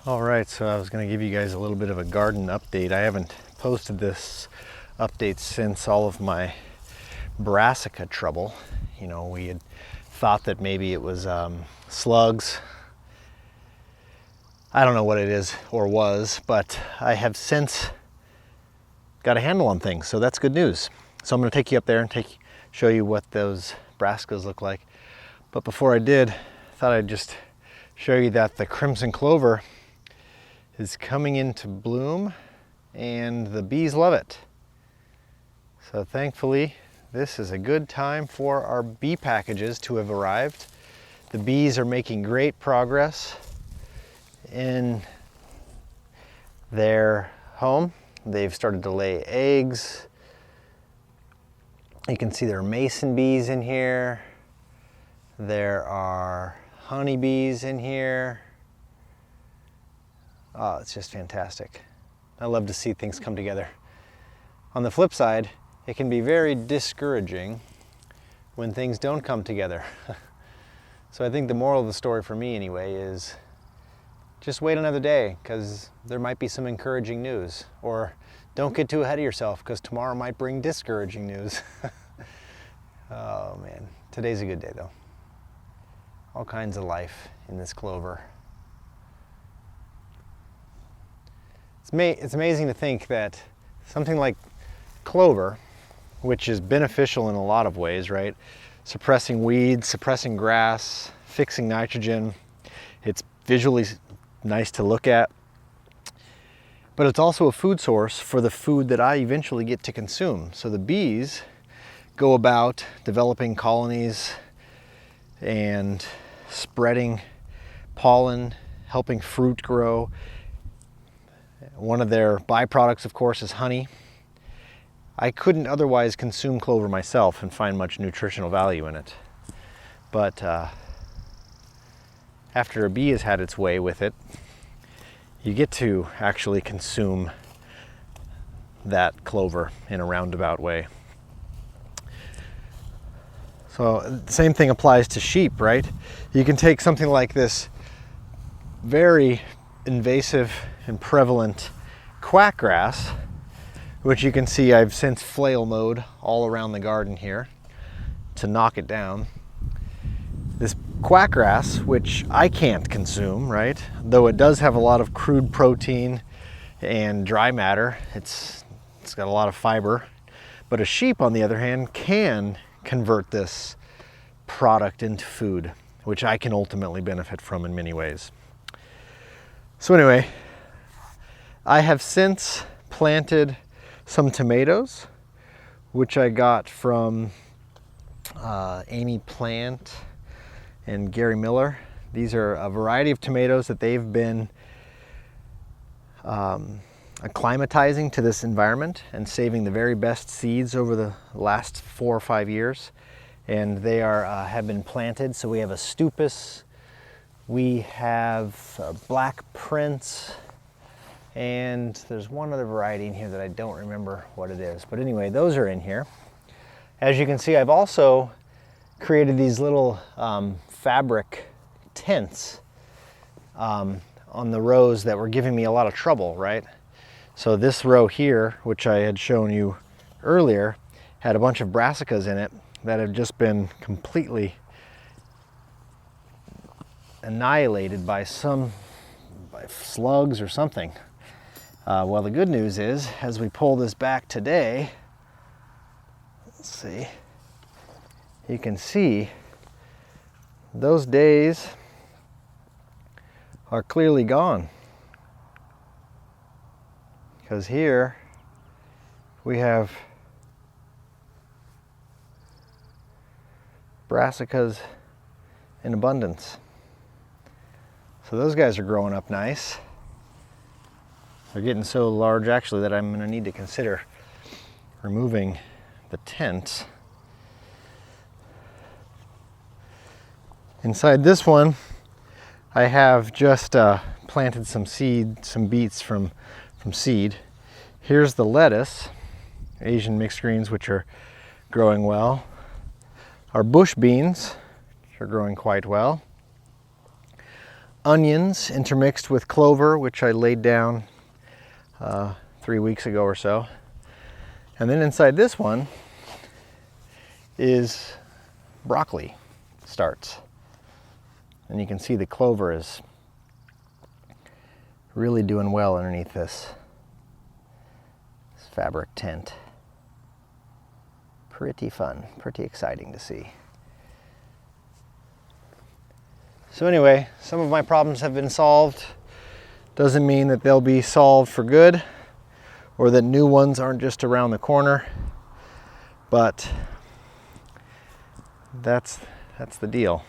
All right, so I was going to give you guys a little bit of a garden update. I haven't posted this update since all of my brassica trouble. You know, we had thought that maybe it was slugs. I don't know what it is or was, but I have since got a handle on things, so that's good news. So I'm going to take you up there and show you what those brassicas look like. But before I did, I thought I'd just show you that the crimson clover is coming into bloom and the bees love it. So thankfully, this is a good time for our bee packages to have arrived. The bees are making great progress in their home. They've started to lay eggs. You can see there are mason bees in here. There are honeybees in here. Oh, it's just fantastic. I love to see things come together. On the flip side, it can be very discouraging when things don't come together. So I think the moral of the story for me anyway is just wait another day, because there might be some encouraging news. Or don't get too ahead of yourself, because tomorrow might bring discouraging news. Oh man, today's a good day though. All kinds of life in this clover. It's amazing to think that something like clover, which is beneficial in a lot of ways, right? Suppressing weeds, suppressing grass, fixing nitrogen. It's visually nice to look at, but it's also a food source for the food that I eventually get to consume. So the bees go about developing colonies and spreading pollen, helping fruit grow. One of their byproducts, of course, is honey. I couldn't otherwise consume clover myself and find much nutritional value in it. But after a bee has had its way with it, you get to actually consume that clover in a roundabout way. So the same thing applies to sheep, right? You can take something like this very invasive and prevalent quackgrass, which you can see I've since flail mowed all around the garden here to knock it down. This quackgrass, which I can't consume, right? Though it does have a lot of crude protein and dry matter, it's got a lot of fiber. But a sheep, on the other hand, can convert this product into food, which I can ultimately benefit from in many ways. So anyway, I have since planted some tomatoes, which I got from Amy Plant and Gary Miller. These are a variety of tomatoes that they've been acclimatizing to this environment and saving the very best seeds over the last 4 or 5 years. And they have been planted. So we have a stupus, we have a black prince, and there's one other variety in here that I don't remember what it is. But anyway, those are in here. As you can see, I've also created these little fabric tents on the rows that were giving me a lot of trouble, right? So this row here, which I had shown you earlier, had a bunch of brassicas in it that have just been completely annihilated by slugs or something. Well, the good news is, as we pull this back today, let's see, you can see those days are clearly gone. Because here we have brassicas in abundance. So those guys are growing up nice. They're getting so large actually that I'm going to need to consider removing the tent. Inside this one, I have just planted some beets from seed. Here's the lettuce, Asian mixed greens, which are growing well. Our bush beans, which are growing quite well. onions intermixed with clover, which I laid down 3 weeks ago or so. And then inside this one is broccoli starts. And you can see the clover is really doing well underneath this fabric tent. Pretty fun, pretty exciting to see. So anyway, some of my problems have been solved. Doesn't mean that they'll be solved for good or that new ones aren't just around the corner, but that's the deal.